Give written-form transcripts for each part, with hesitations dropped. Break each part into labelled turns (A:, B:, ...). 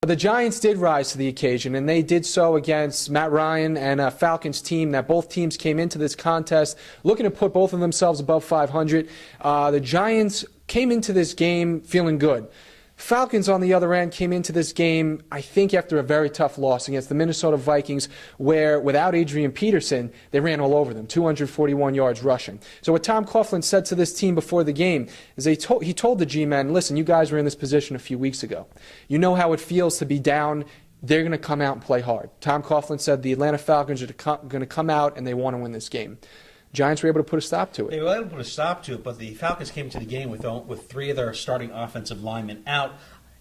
A: The Giants did rise to the occasion, and they did so against Matt Ryan and a Falcons team that both teams came into this contest looking to put both of themselves above 500. The Giants came into this game feeling good. Falcons, on the other end, came into this game, I think, after a very tough loss against the Minnesota Vikings, where without Adrian Peterson, they ran all over them, 241 yards rushing. So what Tom Coughlin said to this team before the game is he told the G-men, listen, you guys were in this position a few weeks ago. You know how it feels to be down. They're going to come out and play hard. Tom Coughlin said the Atlanta Falcons are going to come out and they want to win this game. Giants were able to put a stop to it.
B: They were able to put a stop to it, but the Falcons came to the game with three of their starting offensive linemen out.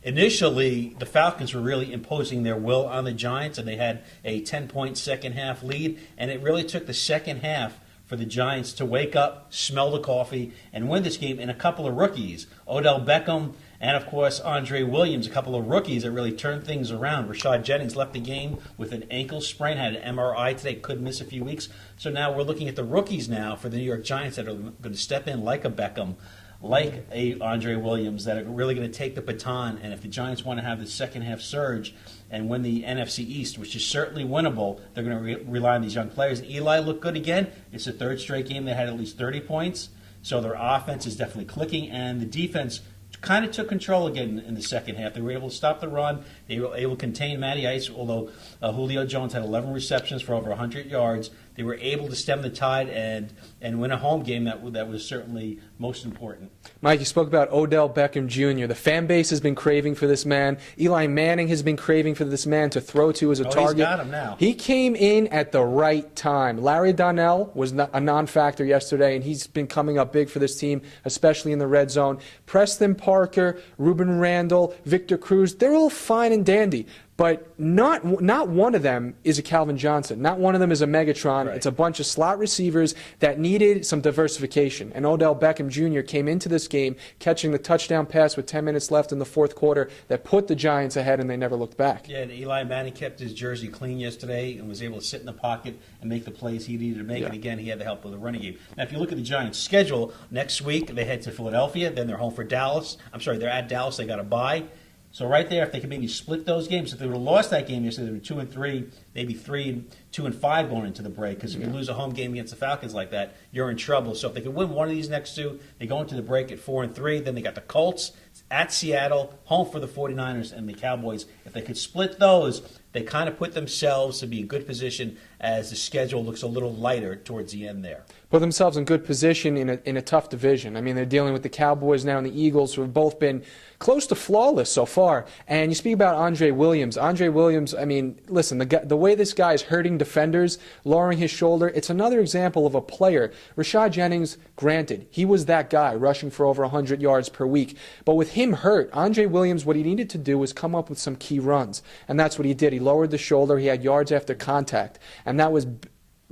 B: Initially, the Falcons were really imposing their will on the Giants, and they had a 10-point second-half lead, and it really took the second half for the Giants to wake up, smell the coffee, and win this game. And a couple of rookies, Odell Beckham and, of course, Andre Williams, a couple of rookies that really turned things around. Rashad Jennings left the game with an ankle sprain, had an MRI today, could miss a few weeks. So now we're looking at the rookies now for the New York Giants that are going to step in like a Beckham, like a Andre Williams, that are really going to take the baton. And if the Giants want to have the second-half surge and win the NFC East, which is certainly winnable, they're going to rely on these young players. And Eli looked good again. It's the third straight game they had at least 30 points. So their offense is definitely clicking, and the defense kind of took control again in the second half. They were able to stop the run. They were able to contain Matty Ice, although Julio Jones had 11 receptions for over 100 yards. They were able to stem the tide and win a home game that was certainly most important.
A: Mike, you spoke about Odell Beckham Jr. The fan base has been craving for this man. Eli Manning has been craving for this man to throw to as a target.
B: He's got him now.
A: He came in at the right time. Larry Donnell was a non-factor yesterday, and he's been coming up big for this team, especially in the red zone. Preston Parker, Ruben Randall, Victor Cruz, they're all fine and dandy. But not one of them is a Calvin Johnson. Not one of them is a Megatron.
B: Right.
A: It's a bunch of slot receivers that needed some diversification. And Odell Beckham Jr. came into this game catching the touchdown pass with 10 minutes left in the fourth quarter that put the Giants ahead, and they never looked back.
B: Yeah, and Eli Manning kept his jersey clean yesterday and was able to sit in the pocket and make the plays he needed to make. Yeah. And again, he had the help of the running game. Now, if you look at the Giants' schedule, next week they head to Philadelphia. Then they're home for Dallas. They're at Dallas. They got a bye. So right there, if they could maybe split those games, if they would have lost that game yesterday, they were 2-3, maybe 3-2-5 going into the break. Because if you lose a home game against the Falcons like that, you're in trouble. So if they could win one of these next two, they go into the break at 4-3. Then they got the Colts at Seattle, home for the 49ers and the Cowboys. If they could split those, they kind of put themselves to be in good position as the schedule looks a little lighter towards the end there.
A: Put themselves in good position in a tough division. I mean, they're dealing with the Cowboys now and the Eagles, who have both been close to flawless so far. And you speak about Andre Williams. Andre Williams, I mean, listen, the way this guy is hurting defenders, lowering his shoulder, it's another example of a player. Rashad Jennings, granted, he was that guy, rushing for over 100 yards per week. But with him hurt, Andre Williams, what he needed to do was come up with some key runs. And that's what he did. He lowered the shoulder. He had yards after contact. And that was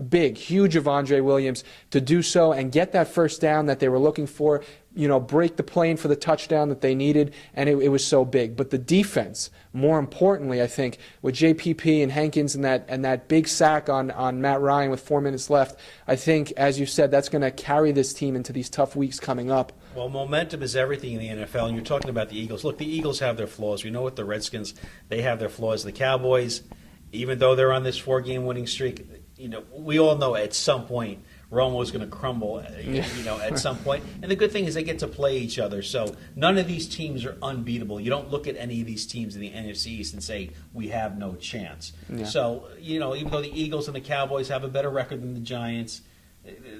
A: big, huge of Andre Williams to do so and get that first down that they were looking for, break the plane for the touchdown that they needed, and it was so big. But the defense, more importantly, I think, with JPP and Hankins and that big sack on Matt Ryan with 4 minutes left, I think, as you said, that's going to carry this team into these tough weeks coming up.
B: Well, momentum is everything in the NFL, and you're talking about the Eagles. Look, the Eagles have their flaws. We know with the Redskins, they have their flaws. The Cowboys, even though they're on this 4-game winning streak, we all know at some point Rome was going to crumble, at some point. And the good thing is they get to play each other. So none of these teams are unbeatable. You don't look at any of these teams in the NFC East and say, we have no chance. Yeah. So, even though the Eagles and the Cowboys have a better record than the Giants,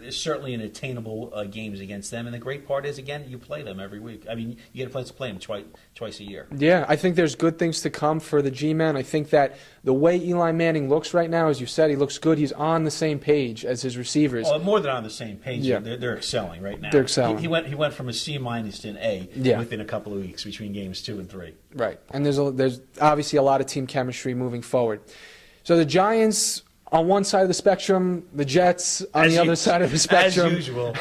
B: there's certainly an attainable games against them. And the great part is, again, you play them every week. I mean, you get a chance to play them twice a year.
A: Yeah, I think there's good things to come for the G-Men. I think that the way Eli Manning looks right now, as you said, he looks good. He's on the same page as his receivers.
B: Oh, more than on the same page. Yeah. They're excelling right now.
A: They're excelling.
B: He went from a C- to an A within a couple of weeks between games 2 and 3.
A: Right, and there's obviously a lot of team chemistry moving forward. So the Giants on one side of the spectrum, the Jets on the other side of the spectrum.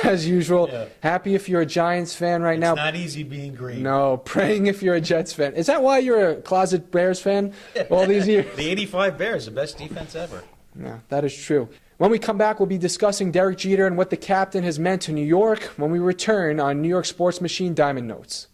A: As usual. Yeah. Happy if you're a Giants fan right now.
B: It's not easy being green.
A: No, praying if you're a Jets fan. Is that why you're a closet Bears fan all these years?
B: The 85 Bears, the best defense ever.
A: Yeah, that is true. When we come back, we'll be discussing Derek Jeter and what the captain has meant to New York when we return on New York Sports Machine Diamond Notes.